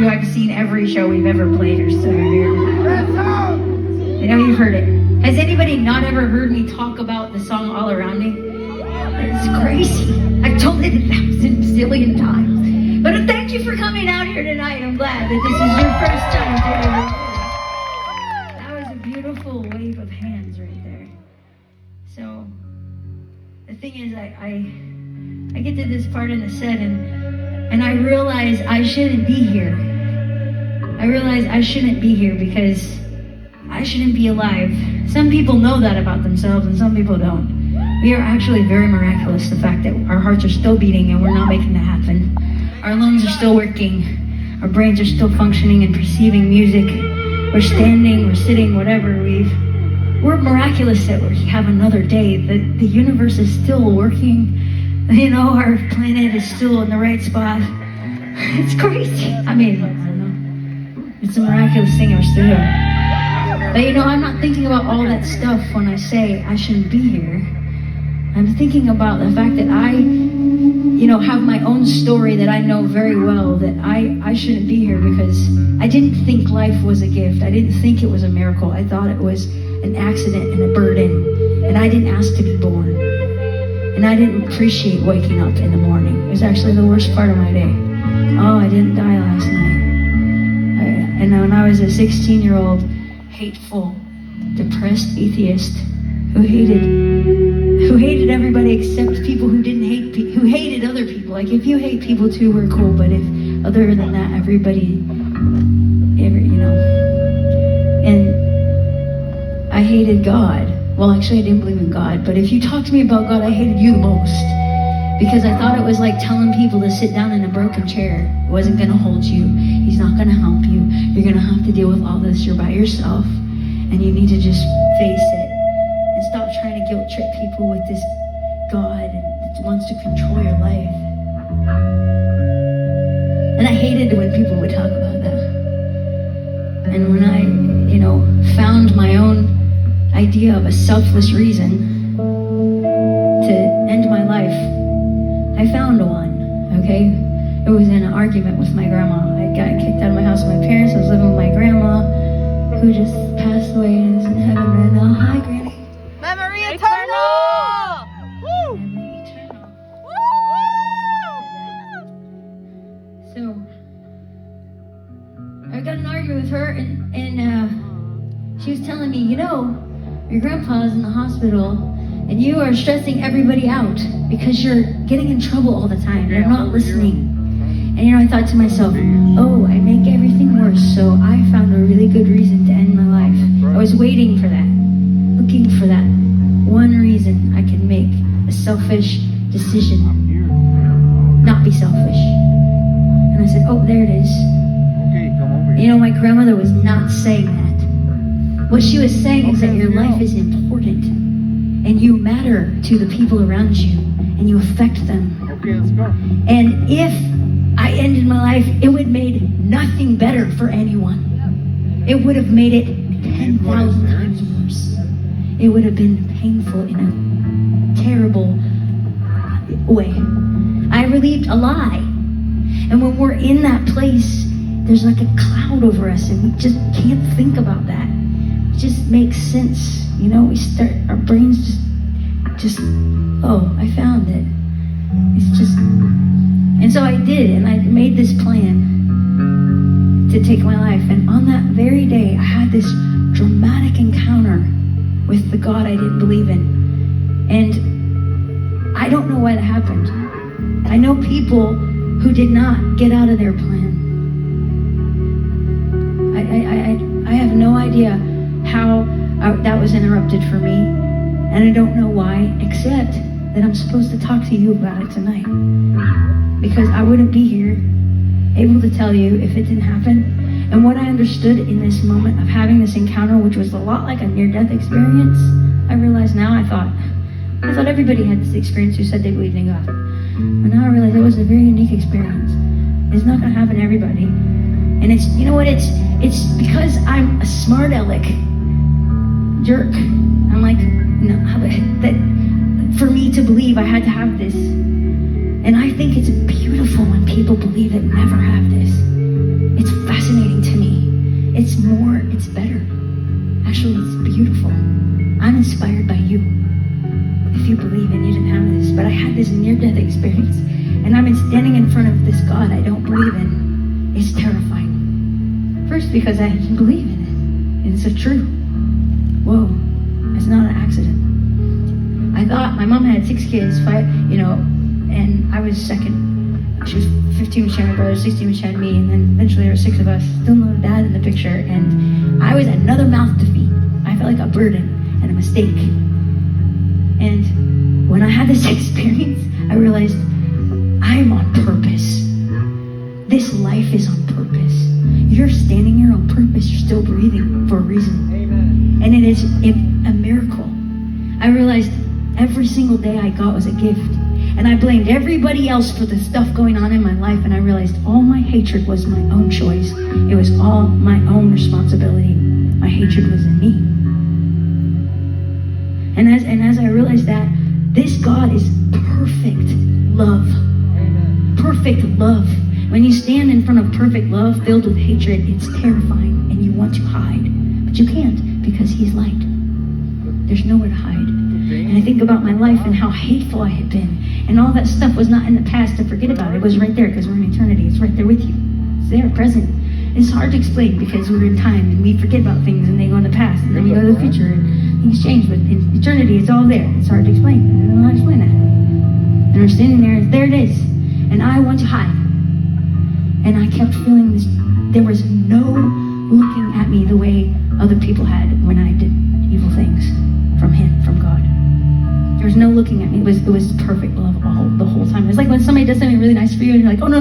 you, I've seen every show we've ever played or so here. I know you've heard it. Has anybody not ever heard me talk about the song All Around Me? It's crazy. I've told it 1,000 zillion times. But thank you for coming out here tonight. I'm glad that this is your first time here. That was a beautiful wave of hands right there. So, the thing is, I get to this part in the set and I realize I shouldn't be here. I realize I shouldn't be here because I shouldn't be alive. Some people know that about themselves and some people don't. We are actually very miraculous, the fact that our hearts are still beating and we're not making that happen. Our lungs are still working. Our brains are still functioning and perceiving music. We're standing, we're sitting, whatever. We're miraculous that we have another day. The universe is still working. You know, our planet is still in the right spot. It's crazy. I mean, I don't know. It's a miraculous thing we're still here. But you know, I'm not thinking about all that stuff when I say I shouldn't be here. I'm thinking about the fact that I, have my own story that I know very well, that I shouldn't be here because I didn't think life was a gift. I didn't think it was a miracle. I thought it was an accident and a burden. And I didn't ask to be born. And I didn't appreciate waking up in the morning. It was actually the worst part of my day. Oh, I didn't die last night. And when I was a 16-year-old, hateful, depressed atheist who hated everybody except people who didn't hate who hated other people. Like, if you hate people too, we're cool, but if other than that, and I hated God. Well, actually, I didn't believe in God, but if you talk to me about God, I hated you the most because I thought it was like telling people to sit down in a broken chair. It wasn't going to hold you. He's not going to help you. You're going to have to deal with all this. You're by yourself, and you need to just face it and stop trying to guilt trip people with this God that wants to control your life. And I hated when people would talk about that. And when I, found my own idea of a selfless reason to end my life, I found one, okay? It was in an argument with my grandma. I got kicked out of my house with my parents. I was living with my grandma, who just passed away and is in heaven right now. Hi, Granny. Memory eternal! Woo! Memory eternal. Woo! So, I got in an argument with her, and she was telling me, your grandpa's in the hospital, and you are stressing everybody out because you're getting in trouble all the time. You're not listening. And I thought to myself, oh, I make everything worse, so I found a really good reason to end my life. I was waiting for that, looking for that one reason I could make a selfish decision, not be selfish. And I said, oh, there it is. My grandmother was not saying that. What she was saying is that your life is important, and you matter to the people around you, and you affect them. Okay, let's go. And if I ended my life, it would have made nothing better for anyone. It would have made it 10,000 times worse. It would have been painful in a terrible way. I believed a lie. And when we're in that place, there's like a cloud over us, and we just can't think about that. It just makes sense. Our brains just, oh, I found it. It's just, and so I did, and I made this plan to take my life. And on that very day, I had this dramatic encounter with the God I didn't believe in. And I don't know why that happened. I know people who did not get out of their plan. I have no idea how that was interrupted for me, and I don't know why, except that I'm supposed to talk to you about it tonight, because I wouldn't be here able to tell you if it didn't happen. And what I understood in this moment of having this encounter, which was a lot like a near-death experience, I realize now, I thought everybody had this experience who said they believed in God. But now I realize it was a very unique experience. It's not going to happen to everybody. And it's because I'm a smart aleck jerk. I'm like, no, that for me to believe I had to have this. And I think it's beautiful when people believe that never have this. It's is terrifying. First, because I didn't believe in it. And it's true. Whoa, it's not an accident. I thought my mom had 6 kids, and I was second. She was 15 when she had my brother, 16 when she had me, and then eventually there were 6 of us. Still no dad in the picture, and I was another mouth to feed. I felt like a burden and a mistake. And when I had this experience, I realized I'm on purpose. This life is on purpose. You're standing here on purpose. You're still breathing for a reason. Amen. And it is a miracle. I realized every single day I got was a gift. And I blamed everybody else for the stuff going on in my life. And I realized all my hatred was my own choice. It was all my own responsibility. My hatred was in me. And as I realized that, this God is perfect love. Amen. Perfect love. When you stand in front of perfect love filled with hatred, it's terrifying and you want to hide. But you can't because He's light. There's nowhere to hide. And I think about my life and how hateful I had been. And all that stuff was not in the past to forget about. It was right there because we're in eternity. It's right there with you. It's there, present. It's hard to explain because we're in time and we forget about things and they go in the past and then we go to the future and things change. But in eternity, it's all there. It's hard to explain. I don't know how to explain that. And we're standing there it is. And I want to hide. And I kept feeling this. There was no looking at me the way other people had when I did evil things from Him, from God. There was no looking at me. It was perfect love the whole time. It's like when somebody does something really nice for you and you're like, oh no.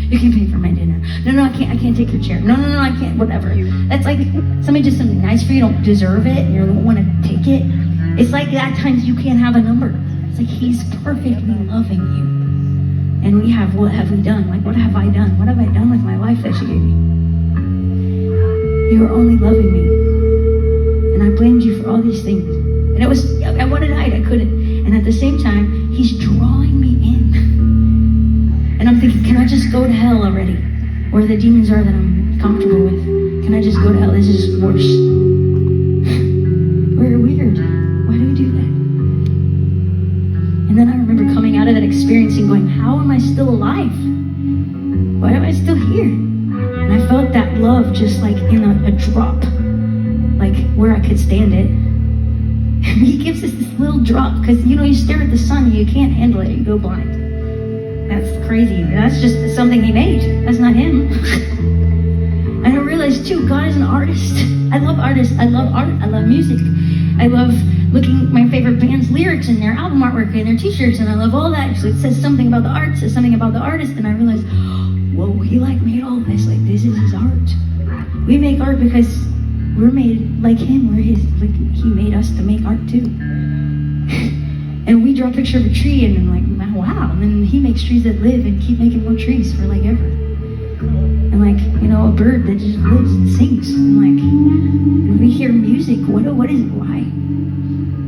You can pay for my dinner. No, I can't take your chair. No, I can't, whatever. That's like somebody does something nice for you, don't deserve it, and you don't want to take it. It's like at times you can't have a number. It's like He's perfectly loving you. And we have, what have we done? Like, what have I done? What have I done with my life that you gave me? You were only loving me. And I blamed you for all these things. And it was, I wanted to hide, I couldn't. And at the same time, He's drawing me in. And I'm thinking, can I just go to hell already? Where the demons are that I'm comfortable with? Can I just go to hell? This is worse. We're weird. Why do we do that? And then I remember coming out of that experience and going, how am I still alive? Why am I still here? And I felt that love just like in a drop, like where I could stand it. And He gives us this little drop because, you stare at the sun and you can't handle it, you go blind. That's crazy. That's just something He made. That's not Him. And I realized too, God is an artist. I love artists. I love art. I love music. I love looking at my favorite band's lyrics and their album artwork and their t-shirts, and I love all that. So it says something about the art, it says something about the artist, and I realized, whoa, He made all this. Like, this is His art. We make art because we're made like Him. He made us to make art too. And we draw a picture of a tree and I'm like, wow. And then He makes trees that live and keep making more trees for like ever. And a bird that just lives and sings. And when we hear music, what is it? Why?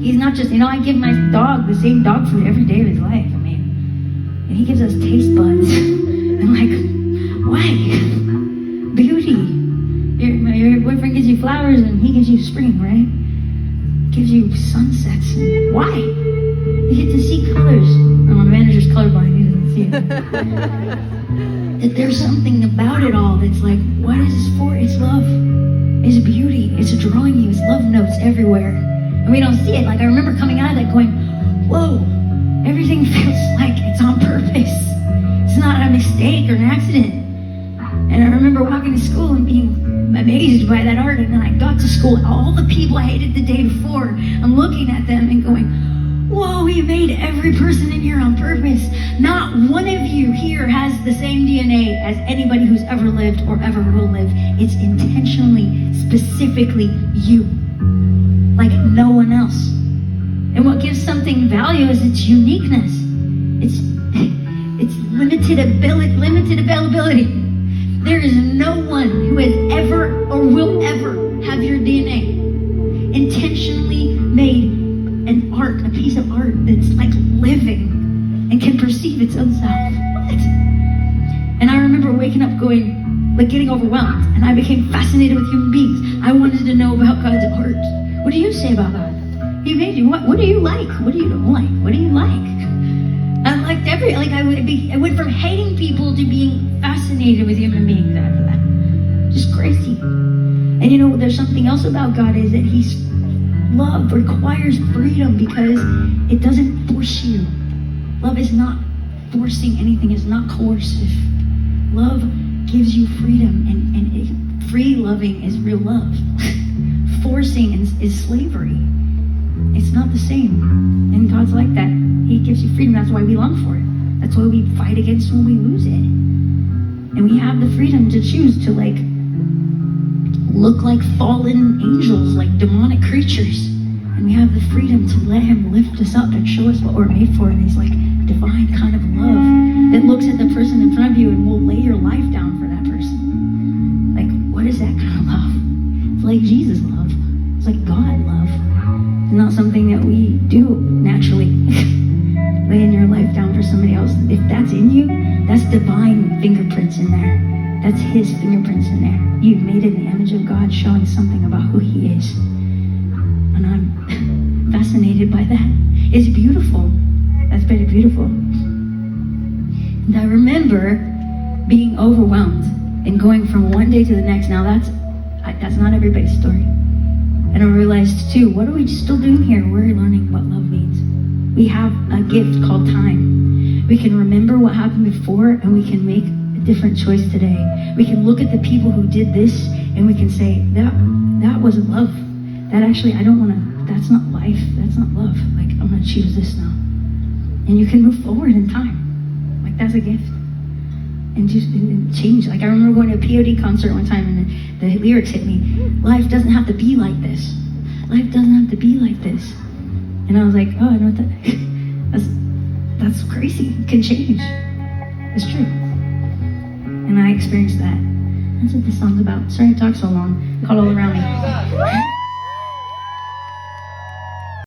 He's not just, I give my dog the same dog food every day of his life. And He gives us taste buds. I'm why? Beauty. Your boyfriend gives you flowers and he gives you spring, right? Gives you sunsets. Why? You get to see colors. Oh, my manager's colorblind, he doesn't see it. That there's something about it all that's like, what is this for? It's love. It's beauty. It's drawing you. It's love notes everywhere. And we don't see it. I remember coming out of that going, whoa, everything feels like it's on purpose. It's not a mistake or an accident. And I remember walking to school and being amazed by that art. And then I got to school, all the people I hated the day before, I'm looking at them and going, whoa, He made every person in here on purpose. Not one of you here has the same DNA as anybody who's ever lived or ever will live. It's intentionally, specifically you. Like no one else. And what gives something value is its uniqueness. It's limited availability. There is no one who has ever or will ever have your DNA. Intentionally made an art, a piece of art that's like living and can perceive its own self. What? And I remember waking up going, getting overwhelmed, and I became fascinated with human beings. I wanted to know about God's art. What do you say about God? He made you. What do you like? What do you don't like? What do you like? I liked I went from hating people to being fascinated with human beings after that. Just crazy. And you know, there's something else about God is that He's love requires freedom because it doesn't force you. Love is not forcing anything, it's not coercive. Love gives you freedom, and free loving is real love. Forcing is slavery. It's not the same. And God's like that. He gives you freedom. That's why we long for it. That's why we fight against when we lose it. And we have the freedom to choose to look like fallen angels, like demonic creatures. And we have the freedom to let Him lift us up and show us what we're made for. And He's like divine kind of love that looks at the person in front of you and will lay your life down for that person. Like, what is that kind of love? It's like Jesus love. It's like God love. It's not something that we do naturally. Laying your life down for somebody else. If that's in you, that's divine fingerprints in there. That's His fingerprints in there. You've made in the image of God, showing something about who He is. And I'm fascinated by that. It's beautiful. That's very beautiful. And I remember being overwhelmed and going from one day to the next. Now that's not everybody's story. And I realized too, what are we still doing here? We're learning what love means. We have a gift called time. We can remember what happened before, and we can make a different choice today. We can look at the people who did this, and we can say, that wasn't love. That actually, that's not life. That's not love. Like, I'm gonna choose this now. And you can move forward in time. Like, that's a gift. And just change. Like, I remember going to a POD concert one time, and the lyrics hit me. Life doesn't have to be like this. Life doesn't have to be like this. And I was like, oh, I know what that's crazy. It can change. It's true. And I experienced that. That's what this song's about. Sorry to talk so long. Call all around me.